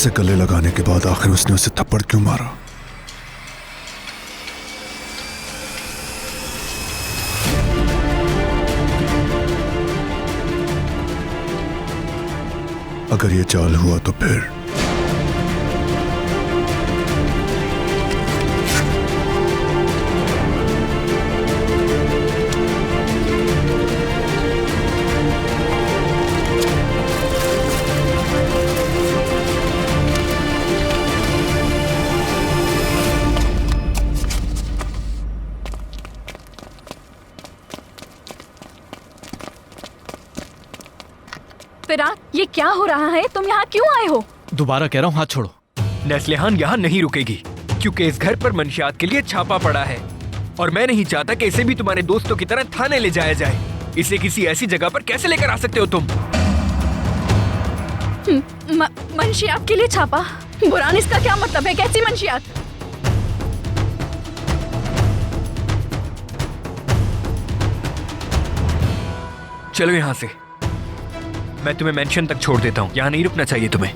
से गले लगाने के बाद आखिर उसने उसे थप्पड़ क्यों मारा? अगर ये चाल हुआ तो फिर फिराक, ये क्या हो रहा है? तुम यहाँ क्यों आए हो? दोबारा कह रहा हूँ, हाथ छोड़ो। नेस्लिहान यहाँ नहीं रुकेगी क्योंकि इस घर पर मंशियात के लिए छापा पड़ा है और मैं नहीं चाहता कि इसे भी तुम्हारे दोस्तों की तरह थाने ले जाया जाए। इसे किसी ऐसी जगह पर कैसे लेकर आ सकते हो तुम? मंशियात के लिए छापा? बुरान, इसका क्या मतलब है? कैसी मंशियात? चलो यहाँ से, मैं तुम्हें मेंशन तक छोड़ देता हूँ। यहाँ नहीं रुकना चाहिए तुम्हें।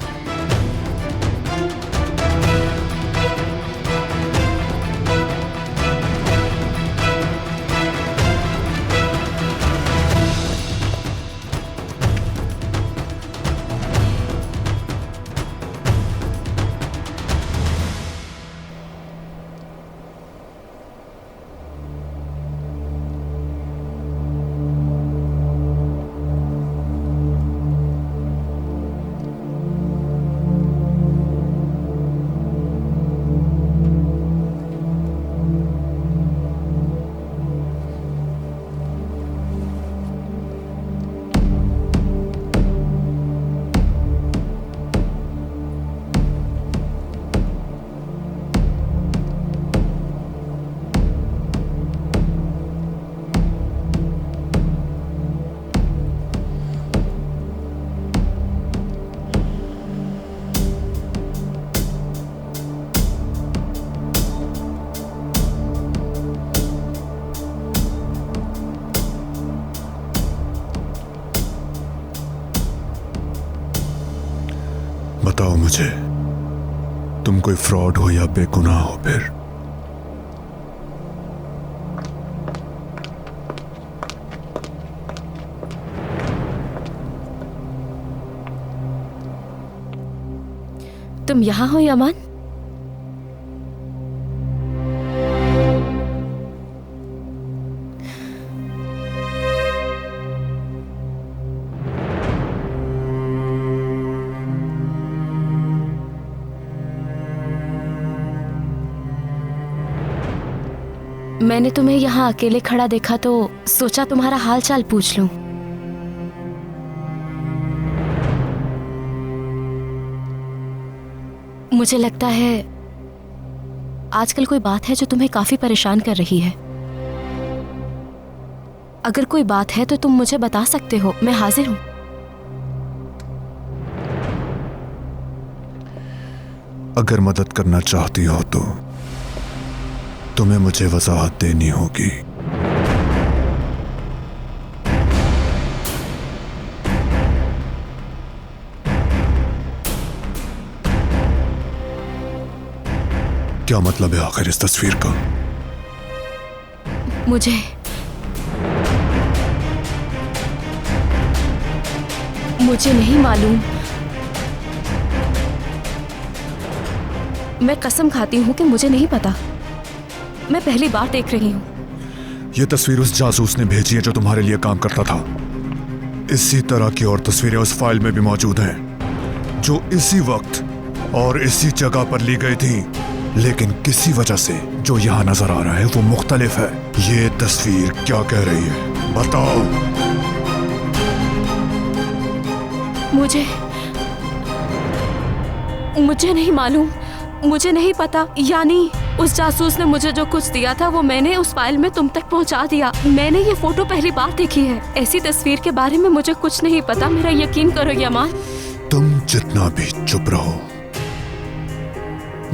बताओ मुझे, तुम कोई फ्रॉड हो या बेगुनाह हो? फिर तुम यहाँ हो यमान? मैंने तुम्हें यहाँ अकेले खड़ा देखा तो सोचा तुम्हारा हाल चाल पूछ लूं। मुझे लगता है आजकल कोई बात है जो तुम्हें काफी परेशान कर रही है। अगर कोई बात है तो तुम मुझे बता सकते हो, मैं हाजिर हूं। अगर मदद करना चाहती हो तो तुम्हें मुझे वजाहत देनी होगी। क्या मतलब है आखिर इस तस्वीर का? मुझे नहीं मालूम। मैं कसम खाती हूँ कि मुझे नहीं पता। मैं पहली बार देख रही हूँ। यह तस्वीर उस जासूस ने भेजी है जो तुम्हारे लिए काम करता था। इसी तरह की और तस्वीरें उस फाइल में भी मौजूद हैं जो इसी वक्त और इसी जगह पर ली गई थी, लेकिन किसी वजह से जो यहाँ नजर आ रहा है वो मुख्तलिफ है। ये तस्वीर क्या कह रही है? बताओ। मुझे नहीं मालूम, मुझे नहीं पता। यानी उस जासूस ने मुझे जो कुछ दिया था वो मैंने उस फाइल में तुम तक पहुंचा दिया। मैंने ये फोटो पहली बार देखी है। ऐसी तस्वीर के बारे में मुझे कुछ नहीं पता, मेरा यकीन करो यमान। तुम जितना भी चुप रहो,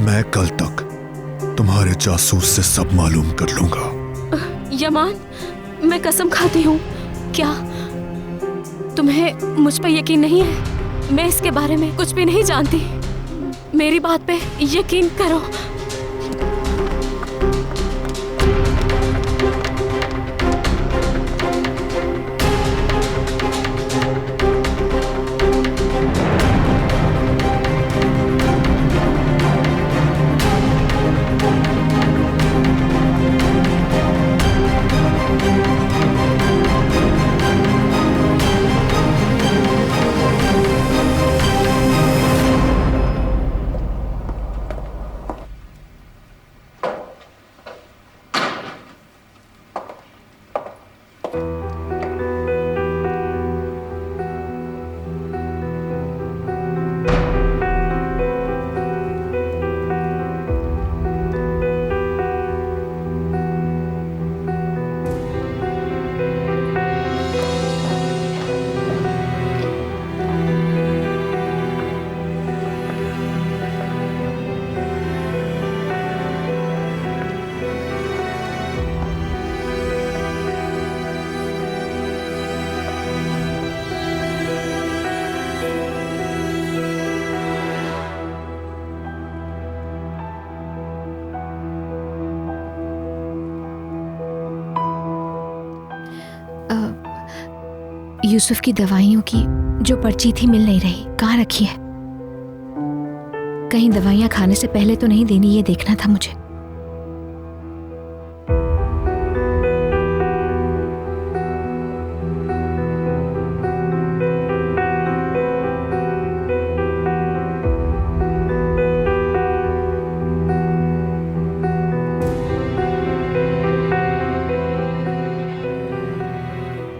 मैं कल तक तुम्हारे जासूस से सब मालूम कर लूंगा। यमान, मैं कसम खाती हूँ। क्या तुम्हें मुझ पर यकीन नहीं है? मैं इसके बारे में कुछ भी नहीं जानती। मेरी बात पे यकीन करो। यूसुफ की दवाइयों की जो पर्ची थी मिल नहीं रही, कहाँ रखी है? कहीं दवाइयाँ खाने से पहले तो नहीं देनी, ये देखना था मुझे।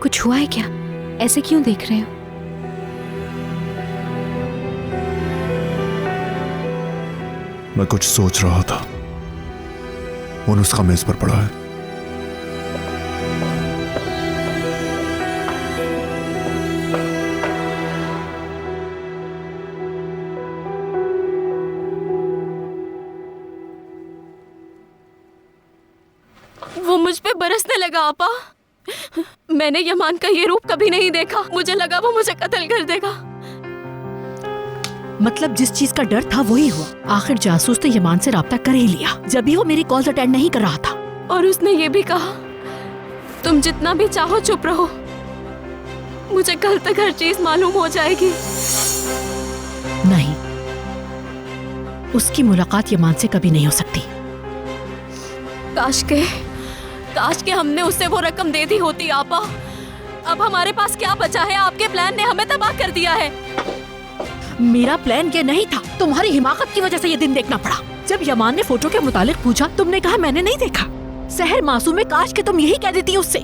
कुछ हुआ है क्या? ऐसे क्यों देख रहे हो? मैं कुछ सोच रहा था। वो नुस्खा मेज पर पड़ा है। वो मुझ पे बरसने लगा आपा। मैंने यमान का ये रूप कभी नहीं देखा। मुझे लगा वो मुझे कत्ल कर देगा। मतलब जिस चीज का डर था वही हुआ। आखिर जासूस ने यमान से राब्ता कर ही लिया, जब भी वो मेरी कॉल अटेंड नहीं कर रहा था। और उसने ये भी कहा, तुम जितना भी चाहो चुप रहो, मुझे कल तक हर चीज मालूम हो जाएगी। नहीं, उसकी मुलाकात यमान से कभी नहीं हो सकती। काश के हमने उससे वो रकम दे दी होती आपा। अब हमारे पास क्या बचा है? आपके प्लान ने हमें तबाह कर दिया है। मेरा प्लान ये नहीं था, तुम्हारी हिमाकत की वजह से ये दिन देखना पड़ा। जब यमान ने फोटो के मुतालिक पूछा, तुमने कहा मैंने नहीं देखा। सहर मासूम है, काश के तुम यही कह देती उससे।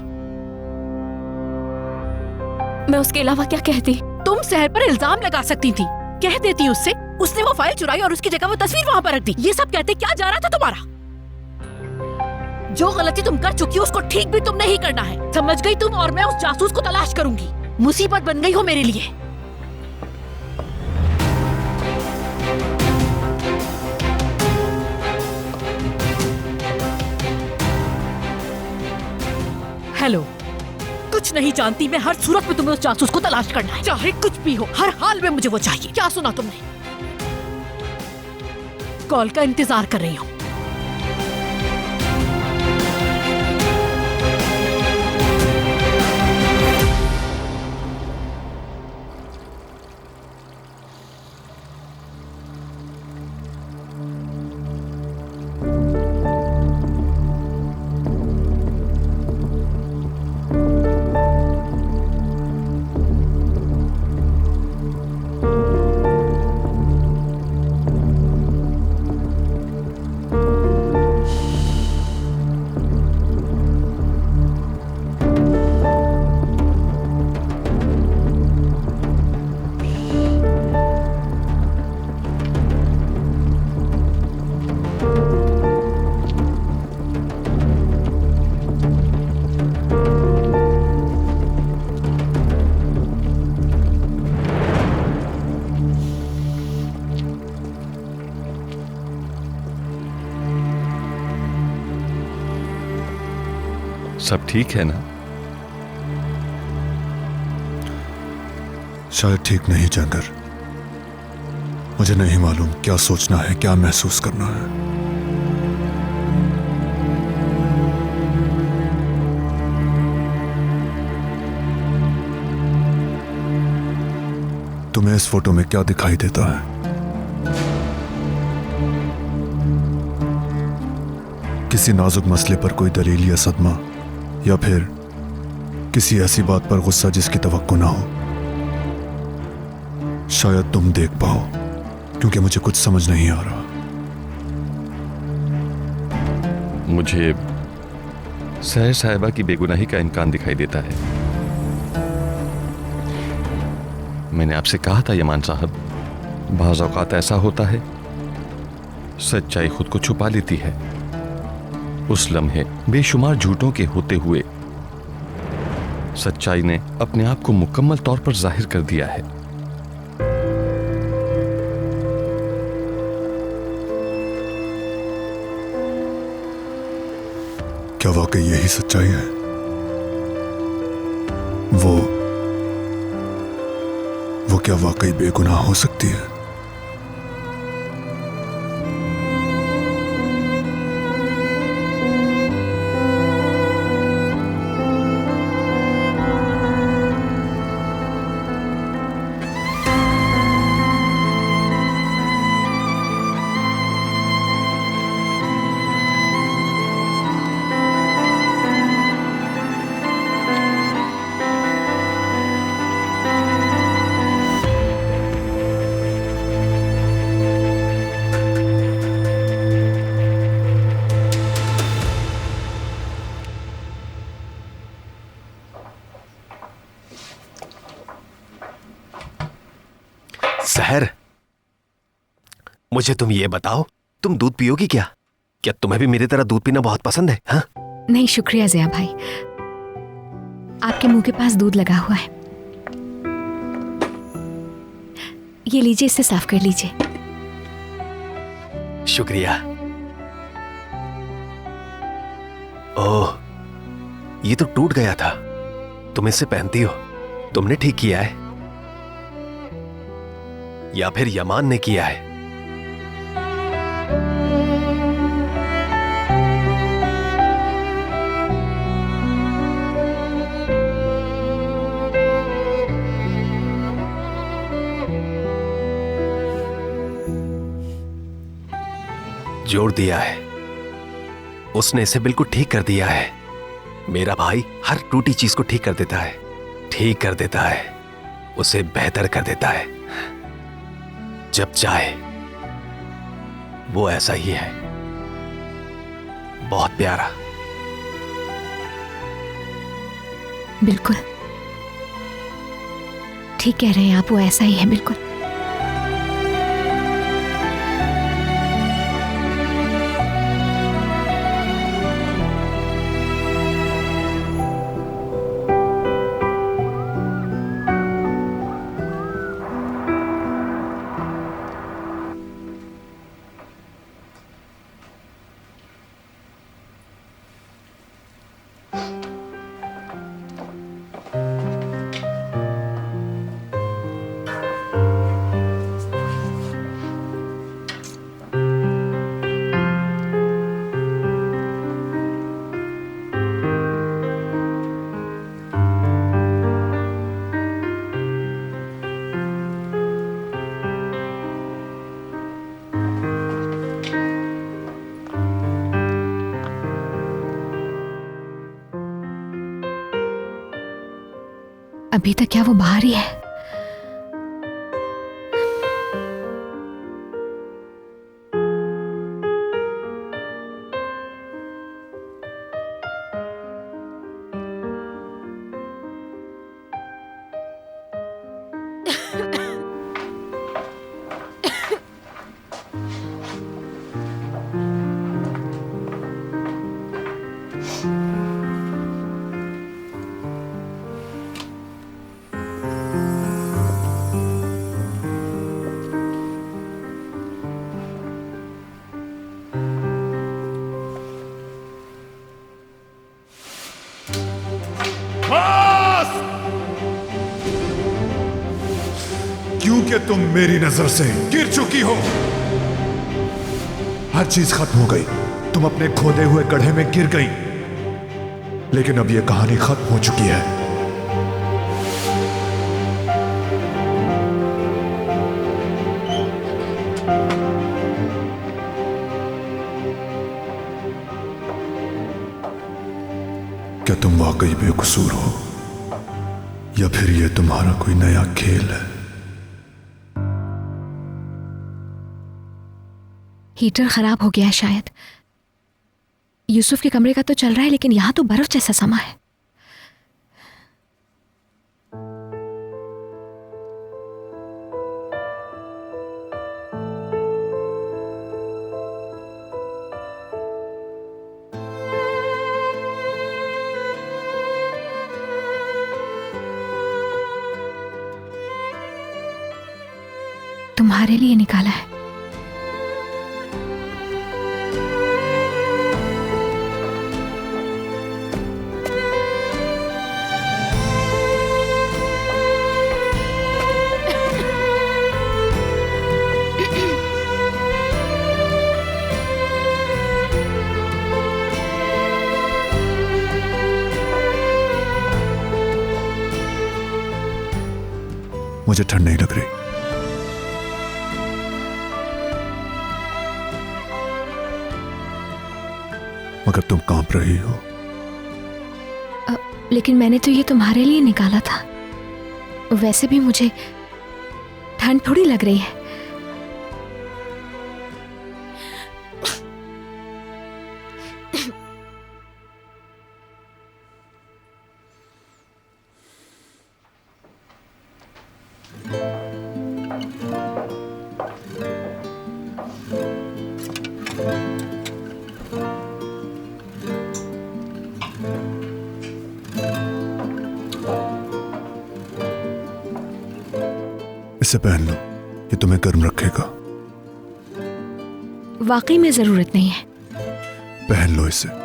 मैं उसके अलावा क्या कहती? तुम सहर पर इल्जाम लगा सकती थी, कह देती उससे उसने वो फाइल चुराई और उसकी जगह वो तस्वीर वहाँ पर रख दी। ये सब कहते क्या जा रहा था तुम्हारा? जो गलती तुम कर चुकी हो उसको ठीक भी तुमने ही करना है, समझ गई तुम? और मैं उस जासूस को तलाश करूंगी। मुसीबत बन गई हो मेरे लिए। हेलो, कुछ नहीं जानती मैं। हर सूरत में तुम्हें उस जासूस को तलाश करना है, चाहे कुछ भी हो। हर हाल में मुझे वो चाहिए। क्या सुना तुमने? कॉल का इंतजार कर रही हूँ। सब ठीक है ना? शायद ठीक नहीं जंगर। मुझे नहीं मालूम क्या सोचना है, क्या महसूस करना है। तुम्हें इस फोटो में क्या दिखाई देता है? किसी नाजुक मसले पर कोई दलील या सदमा, या फिर किसी ऐसी बात पर गुस्सा जिसकी तवक्को ना हो? शायद तुम देख पाओ, क्योंकि मुझे कुछ समझ नहीं आ रहा। मुझे सहर साहिबा की बेगुनाही का इम्कान दिखाई देता है। मैंने आपसे कहा था यमान साहब, बाज़ औक़ात ऐसा होता है सच्चाई खुद को छुपा लेती है। उस लम्हे बेशुमार झूठों के होते हुए सच्चाई ने अपने आप को मुकम्मल तौर पर जाहिर कर दिया है। क्या वाकई यही सच्चाई है? वो क्या वाकई बेगुनाह हो सकती है? सहर, मुझे तुम ये बताओ, तुम दूध पियोगी क्या? क्या तुम्हें भी मेरी तरह दूध पीना बहुत पसंद है? हाँ? नहीं शुक्रिया ज़िया भाई, आपके मुंह के पास दूध लगा हुआ है। ये लीजिए, इसे साफ कर लीजिए। शुक्रिया। ओह, ये तो टूट गया था। तुम इसे पहनती हो, तुमने ठीक किया है या फिर यमान ने किया है? जोड़ दिया है, उसने इसे बिल्कुल ठीक कर दिया है। मेरा भाई हर टूटी चीज को ठीक कर देता है, ठीक कर देता है, उसे बेहतर कर देता है जब चाहे। वो ऐसा ही है, बहुत प्यारा। बिल्कुल ठीक कह रहे हैं आप, वो ऐसा ही है बिल्कुल। अभी तक क्या वो बाहर ही है? क्योंकि तुम मेरी नजर से गिर चुकी हो। हर चीज खत्म हो गई, तुम अपने खोदे हुए गड्ढे में गिर गई, लेकिन अब यह कहानी खत्म हो चुकी है। क्या तुम वाकई बेकसूर हो या फिर यह तुम्हारा कोई नया खेल है? हीटर खराब हो गया है शायद। यूसुफ के कमरे का तो चल रहा है, लेकिन यहां तो बर्फ जैसा समा है। तुम्हारे लिए निकाला है। मुझे ठंड नहीं लग रही। मगर तुम कांप रही हो। लेकिन मैंने तो ये तुम्हारे लिए निकाला था। वैसे भी मुझे ठंड थोड़ी लग रही है। इसे पहन लो, ये तुम्हें गर्म रखेगा। वाकई में जरूरत नहीं है। पहन लो इसे।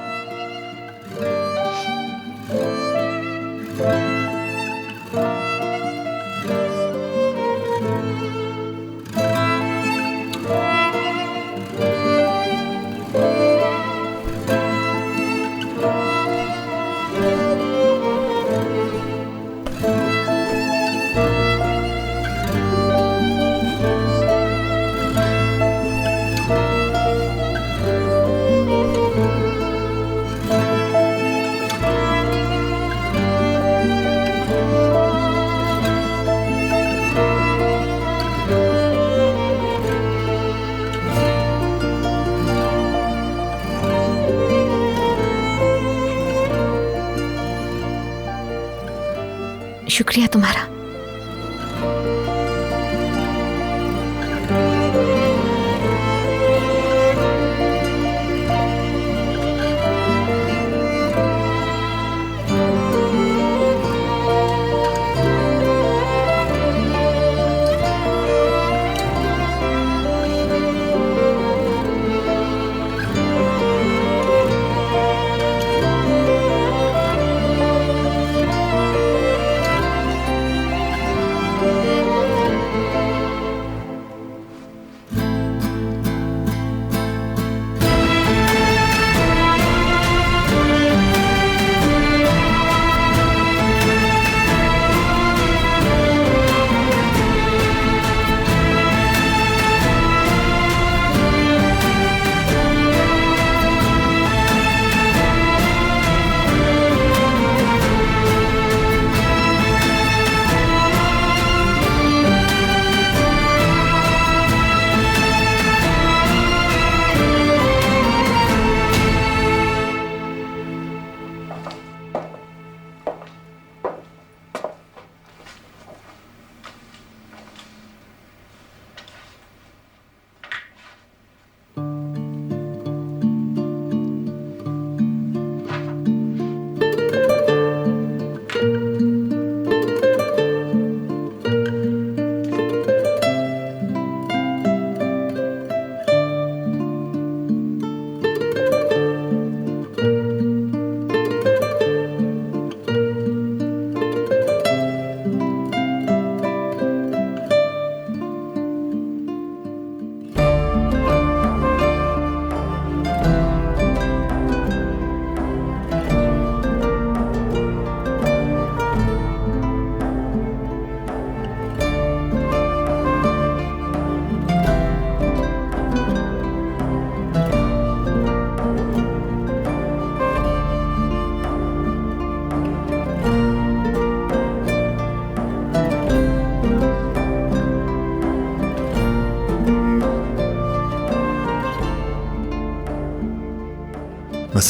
शुक्रिया तुम्हारा।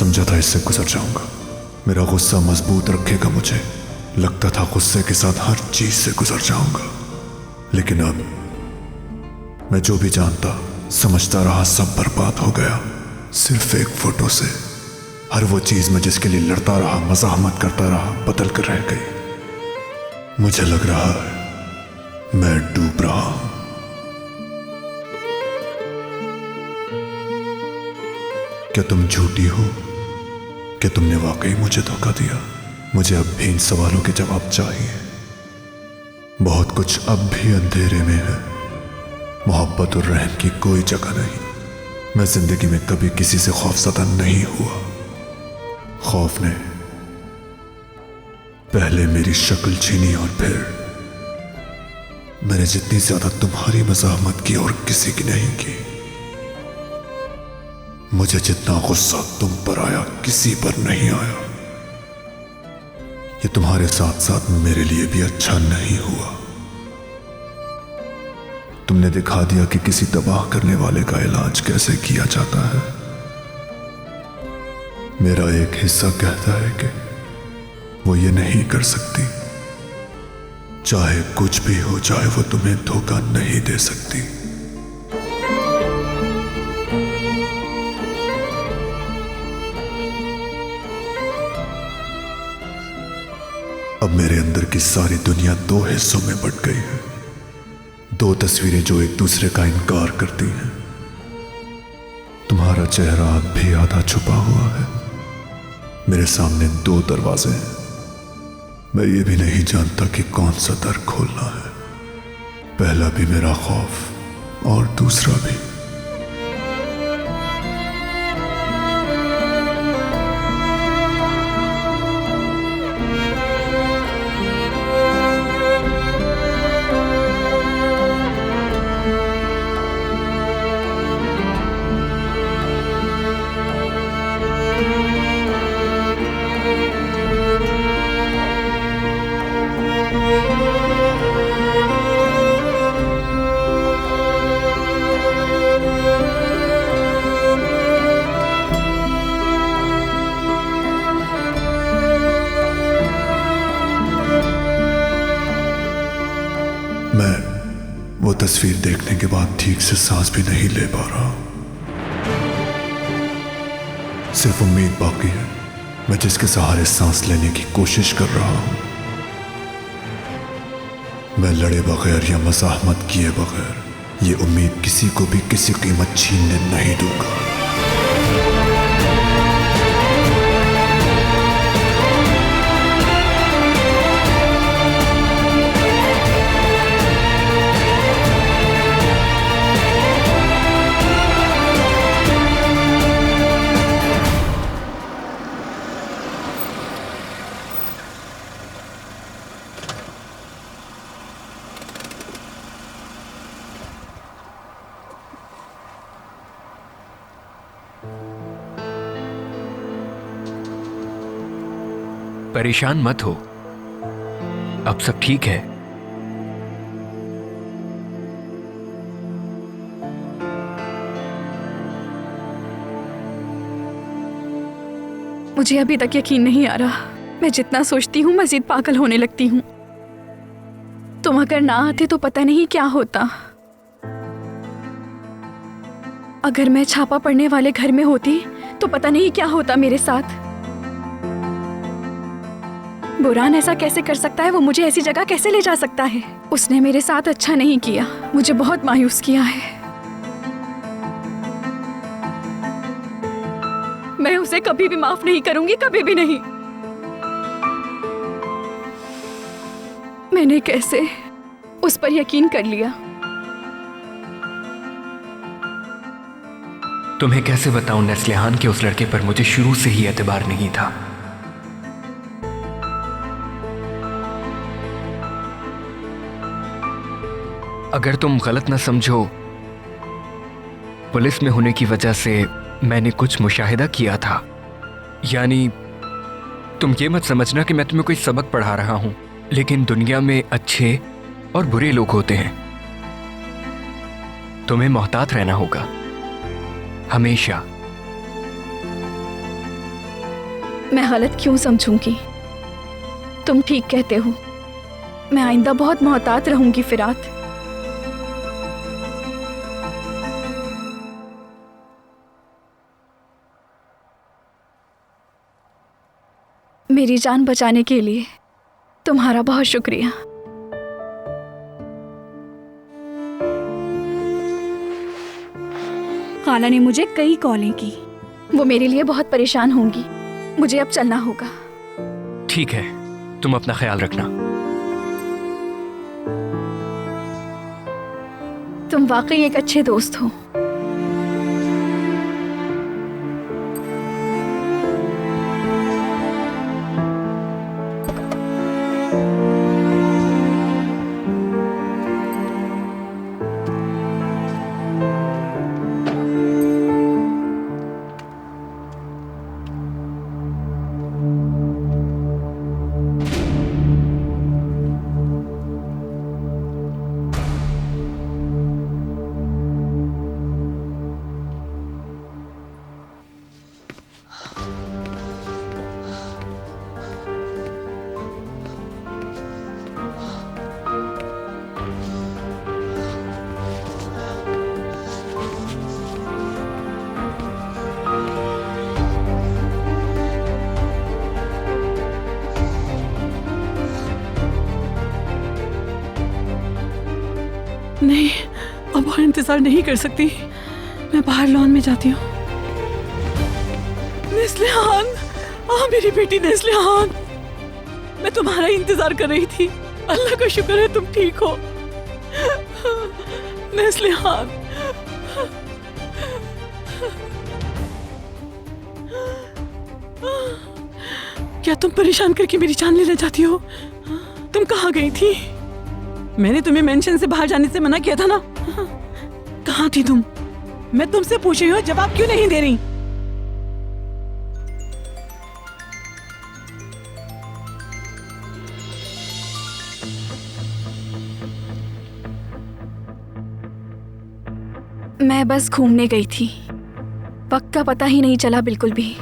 समझा था इससे गुजर जाऊंगा, मेरा गुस्सा मजबूत रखेगा मुझे। लगता था गुस्से के साथ हर चीज से गुजर जाऊंगा, लेकिन अब मैं जो भी जानता समझता रहा सब बर्बाद हो गया। सिर्फ एक फोटो से हर वो चीज मैं जिसके लिए लड़ता रहा, मज़ाहमत करता रहा, बदल कर रह गई। मुझे लग रहा है मैं डूब रहा हूं। क्या तुम झूठी हो? क्या तुमने वाकई मुझे धोखा दिया? मुझे अब भी इन सवालों के जवाब चाहिए। बहुत कुछ अब भी अंधेरे में है। मोहब्बत और रहम की कोई जगह नहीं। मैं जिंदगी में कभी किसी से खौफज़दा नहीं हुआ। खौफ ने पहले मेरी शक्ल छीनी और फिर मैंने जितनी ज्यादा तुम्हारी मज़ाहमत की और किसी की नहीं की। मुझे जितना गुस्सा तुम पर आया किसी पर नहीं आया। ये तुम्हारे साथ साथ मेरे लिए भी अच्छा नहीं हुआ। तुमने दिखा दिया कि किसी तबाह करने वाले का इलाज कैसे किया जाता है। मेरा एक हिस्सा कहता है कि वो ये नहीं कर सकती। चाहे कुछ भी हो जाए वो तुम्हें धोखा नहीं दे सकती। अब मेरे अंदर की सारी दुनिया दो हिस्सों में बट गई है। दो तस्वीरें जो एक दूसरे का इनकार करती हैं। तुम्हारा चेहरा अब भी आधा छुपा हुआ है। मेरे सामने दो दरवाजे हैं। मैं ये भी नहीं जानता कि कौन सा दर खोलना है। पहला भी मेरा खौफ और दूसरा भी। मैं वो तस्वीर देखने के बाद ठीक से सांस भी नहीं ले पा रहा। सिर्फ उम्मीद बाकी है। मैं जिसके सहारे सांस लेने की कोशिश कर रहा हूं। मैं लड़े बगैर या मज़ाहमत किए बगैर ये उम्मीद किसी को भी किसी कीमत छीनने नहीं दूंगा। परेशान मत हो, अब सब ठीक है। मुझे अभी तक यकीन नहीं आ रहा। मैं जितना सोचती हूँ मजीद पागल होने लगती हूँ। तुम अगर ना आते तो पता नहीं क्या होता। अगर मैं छापा पड़ने वाले घर में होती तो पता नहीं क्या होता मेरे साथ। बुरान ऐसा कैसे कर सकता है? वो मुझे ऐसी जगह कैसे ले जा सकता है? उसने मेरे साथ अच्छा नहीं किया, मुझे बहुत मायूस किया है। मैं उसे कभी भी माफ नहीं करूंगी, कभी भी नहीं। मैंने कैसे उस पर यकीन कर लिया? तुम्हें कैसे बताऊं नेस्लिहान के उस लड़के पर मुझे शुरू से ही एतबार नहीं था। अगर तुम गलत ना समझो, पुलिस में होने की वजह से मैंने कुछ मुशाहिदा किया था। यानी तुम ये मत समझना कि मैं तुम्हें कोई सबक पढ़ा रहा हूं, लेकिन दुनिया में अच्छे और बुरे लोग होते हैं। तुम्हें मोहतात रहना होगा हमेशा। मैं गलत क्यों समझूंगी? तुम ठीक कहते हो। मैं आइंदा बहुत मोहतात रहूंगी फिरात। मेरी जान बचाने के लिए तुम्हारा बहुत शुक्रिया। खाला ने मुझे कई कॉलें की। वो मेरे लिए बहुत परेशान होंगी। मुझे अब चलना होगा। ठीक है, तुम अपना ख्याल रखना। तुम वाकई एक अच्छे दोस्त हो। नहीं, अब और इंतजार नहीं कर सकती। मैं बाहर लॉन में जाती हूँ। नेस्लिहान, मेरी बेटी नेस्लिहान, मैं तुम्हारा इंतजार कर रही थी। अल्लाह का शुक्र है तुम ठीक हो। नेस्लिहान, क्या तुम परेशान करके मेरी जान लेना चाहती हो? तुम कहाँ गई थी? मैंने तुम्हें मेंशन से बाहर जाने से मना किया था ना? कहाँ थी तुम? मैं तुमसे पूछ रही हूँ, जवाब क्यों नहीं दे रही? मैं बस घूमने गई थी। वक्त का पता ही नहीं चला बिल्कुल भी।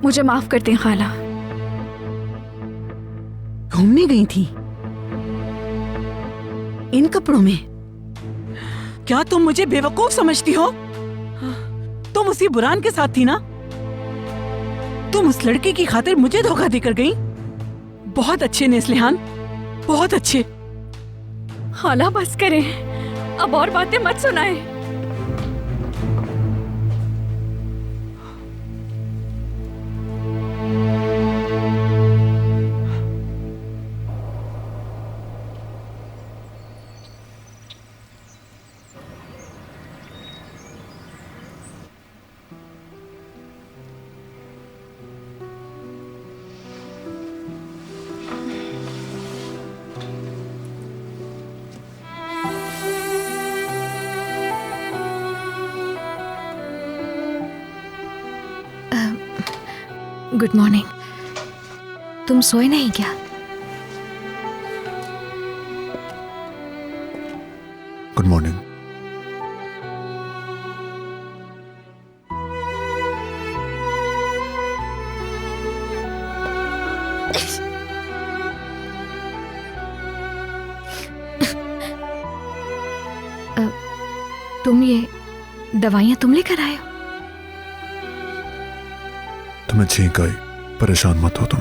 मुझे माफ कर दें खाला। घूमने गई थी इन कपड़ों में? क्या तुम मुझे बेवकूफ समझती हो? तुम उसी बुरान के साथ थी ना? तुम उस लड़के की खातिर मुझे धोखा देकर गई। बहुत अच्छे नेस्लिहान, बहुत अच्छे। खाला बस करें, अब और बातें मत सुनाएं। Good morning. तुम सोए नहीं क्या? Good morning. तुम ये दवाइयाँ तुम लेकर आए हो? तुम्हें छींक आई, परेशान मत हो तुम।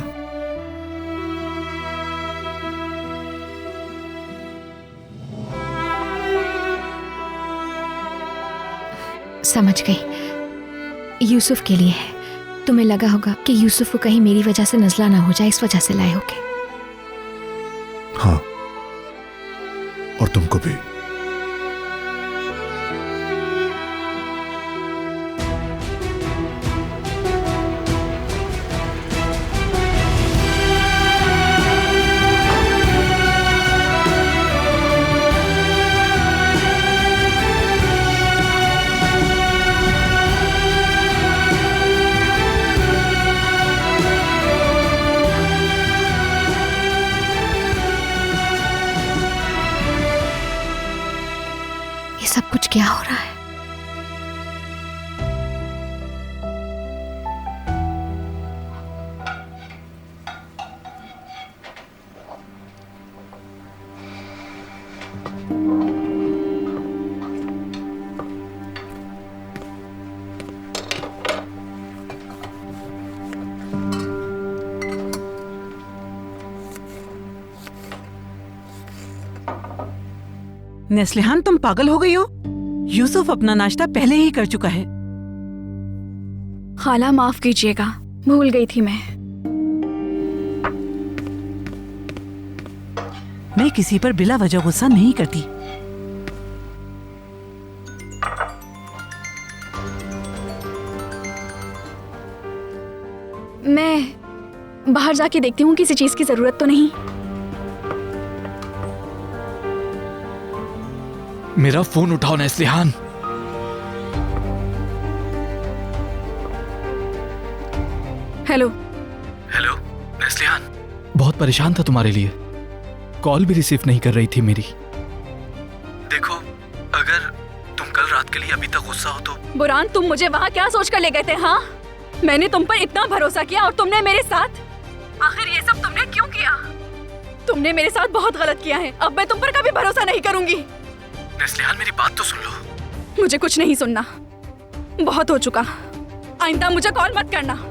समझ गई, यूसुफ के लिए है। तुम्हें लगा होगा कि यूसुफ को कहीं मेरी वजह से नजला ना हो जाए, इस वजह से लाए होगे। हाँ, और तुमको भी। सब कुछ क्या हो रहा है? नेस्लिहान, तुम पागल हो गई हो? यूसुफ अपना नाश्ता पहले ही कर चुका है। खाला माफ कीजिएगा, भूल गई थी मैं किसी पर बिला वजह गुस्सा नहीं करती। मैं बाहर जाके देखती हूँ, किसी चीज की जरूरत तो नहीं। मेरा फोन उठाओ नेस्लिहान। हेलो। हेलो नेस्लिहान, बहुत परेशान था तुम्हारे लिए। कॉल भी रिसीव नहीं कर रही थी मेरी। देखो, अगर तुम कल रात के लिए अभी तक गुस्सा हो तो। बुरान, तुम मुझे वहाँ क्या सोच कर ले गए थे? हाँ, मैंने तुम पर इतना भरोसा किया और तुमने मेरे साथ, आखिर ये सब तुमने क्यों किया? तुमने मेरे साथ बहुत गलत किया है। अब मैं तुम पर कभी भरोसा नहीं करूंगी। नेस्लिहान, मेरी बात तो सुन लो। मुझे कुछ नहीं सुनना, बहुत हो चुका। आइंदा मुझे कॉल मत करना।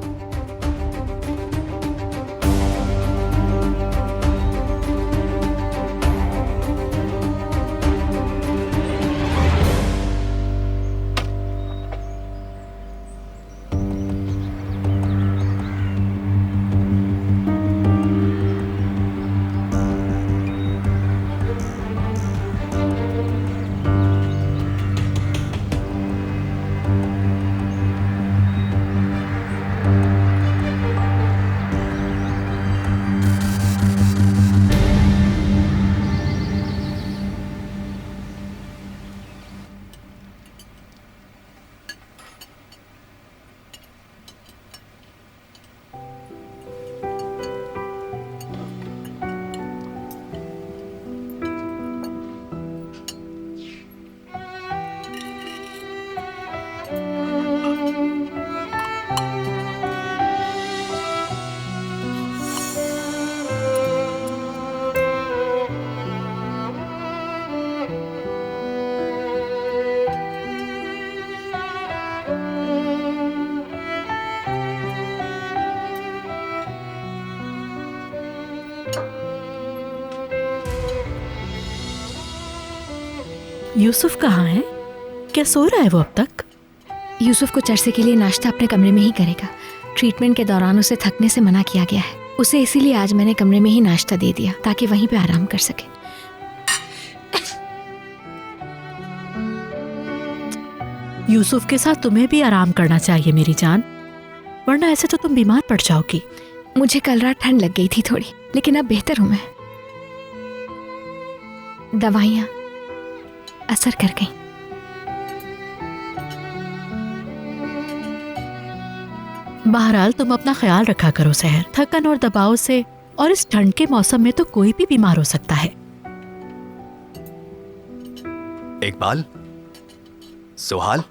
यूसुफ कहाँ है? क्या सो रहा है वो अब तक? यूसुफ को चर्चे के लिए नाश्ता अपने कमरे में ही करेगा। ट्रीटमेंट के दौरान उसे थकने से मना किया गया है। उसे इसीलिए आज मैंने कमरे में ही नाश्ता दे दिया ताकि वहीं पे आराम कर सके। यूसुफ के साथ तुम्हें भी आराम करना चाहिए मेरी जान, वरना ऐसे तो तुम बीमार पड़ जाओगी। मुझे कल रात ठंड लग गई थी थोड़ी, लेकिन अब बेहतर हूँ मैं। दवाइयाँ असर कर गई। बहरहाल तुम अपना ख्याल रखा करो सहर। थकन और दबाव से और इस ठंड के मौसम में तो कोई भी बीमार हो सकता है। इकबाल, सुहाल,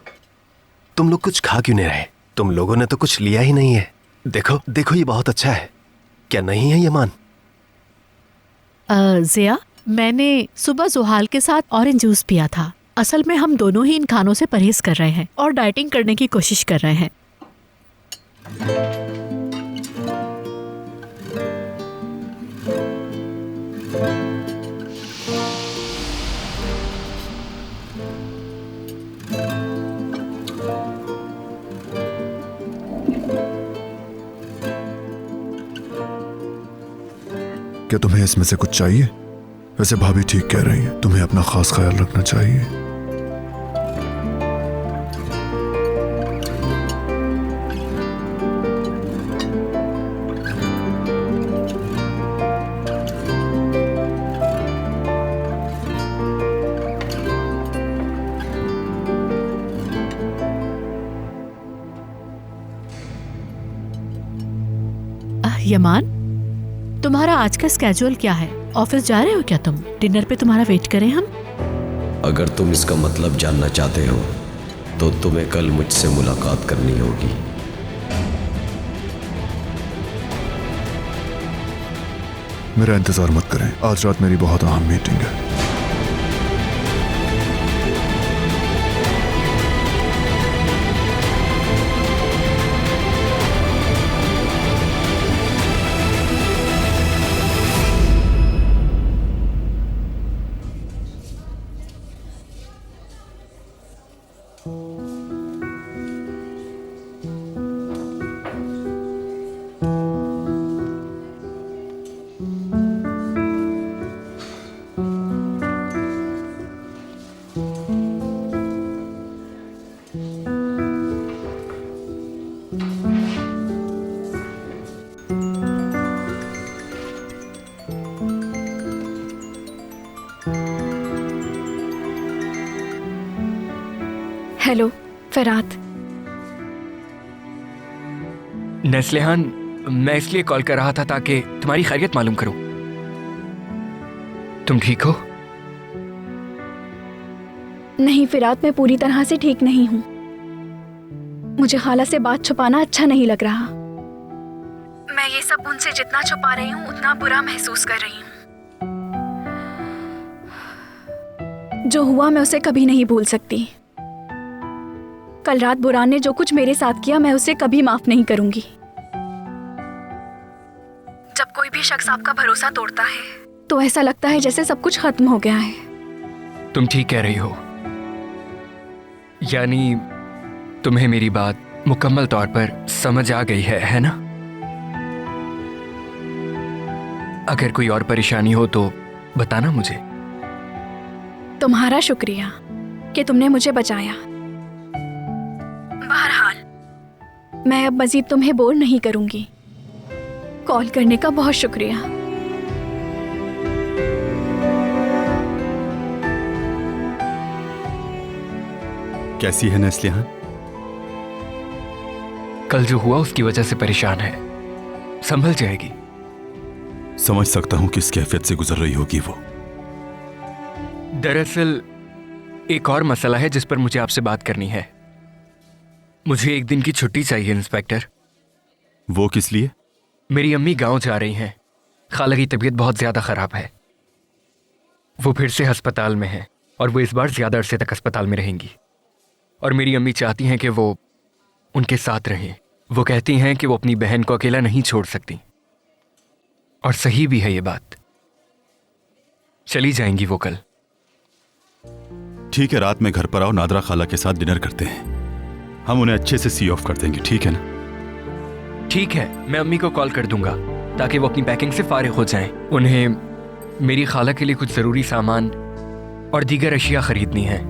तुम लोग कुछ खा क्यों नहीं रहे? तुम लोगों ने तो कुछ लिया ही नहीं है। देखो देखो, ये बहुत अच्छा है। क्या नहीं है यमान? जिया, मैंने सुबह जुहाल के साथ ऑरेंज जूस पिया था। असल में हम दोनों ही इन खानों से परहेज कर रहे हैं और डाइटिंग करने की कोशिश कर रहे हैं। क्या तुम्हें इसमें से कुछ चाहिए? वैसे भाभी ठीक कह रही है, तुम्हें अपना खास ख्याल रखना चाहिए। यमान, तुम्हारा आज का स्केड्यूल क्या है? ऑफिस जा रहे हो क्या तुम? डिनर पे तुम्हारा वेट करें हम? अगर तुम इसका मतलब जानना चाहते हो तो तुम्हें कल मुझसे मुलाकात करनी होगी। मेरा इंतजार मत करें, आज रात मेरी बहुत अहम मीटिंग है। हेलो फरात। नेस्लिहान, मैं इसलिए कॉल कर रहा था ताकि तुम्हारी खैरियत मालूम करूं। तुम ठीक हो? नहीं फिरात, मैं पूरी तरह से ठीक नहीं हूँ। मुझे खाला से बात छुपाना अच्छा नहीं लग रहा। मैं ये सब उनसे जितना छुपा रही हूँ उतना बुरा महसूस कर रही हूँ। जो हुआ मैं उसे कभी नहीं भूल सकती। कल रात बुरान ने जो कुछ मेरे साथ किया मैं उसे कभी माफ नहीं करूंगी। जब कोई भी शख्स आपका भरोसा तोड़ता है तो ऐसा लगता है जैसे सब कुछ खत्म हो गया है। तुम ठीक कह रही हो। यानी तुम्हें मेरी बात मुकम्मल तौर पर समझ आ गई है ना? अगर कोई और परेशानी हो तो बताना मुझे। तुम्हारा शुक्रिया कि तुमने मुझे बचाया। बहरहाल मैं अब मजीद तुम्हें बोर नहीं करूंगी। कॉल करने का बहुत शुक्रिया। कैसी है नेस्लिहान? कल जो हुआ उसकी वजह से परेशान है, संभल जाएगी। समझ सकता हूं किस कैफियत से गुजर रही होगी वो। दरअसल एक और मसला है जिस पर मुझे आपसे बात करनी है। मुझे एक दिन की छुट्टी चाहिए इंस्पेक्टर। वो किस लिए? मेरी अम्मी गांव जा रही हैं। खाला की तबीयत बहुत ज्यादा खराब है। वो फिर से अस्पताल में है और वो इस बार ज्यादा अरसे तक अस्पताल में रहेंगी। और मेरी अम्मी चाहती हैं कि वो उनके साथ रहें। वो कहती हैं कि वो अपनी बहन को अकेला नहीं छोड़ सकती। और सही भी है ये बात। चली जाएंगी वो कल। ठीक है, रात में घर पर आओ, नादरा खाला के साथ डिनर करते हैं। हम उन्हें अच्छे से सी ऑफ कर देंगे, ठीक है ना? ठीक है, मैं अम्मी को कॉल कर दूंगा ताकि वो अपनी पैकिंग से फारिग हो जाएं। उन्हें मेरी खाला के लिए कुछ ज़रूरी सामान और दीगर अशिया खरीदनी है।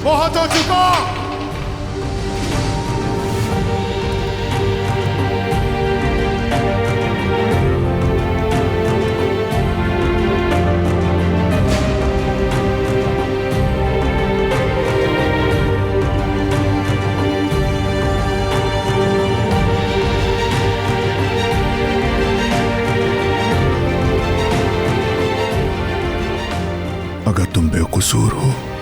बहुत हो चुका। अगर तुम बेकसूर हो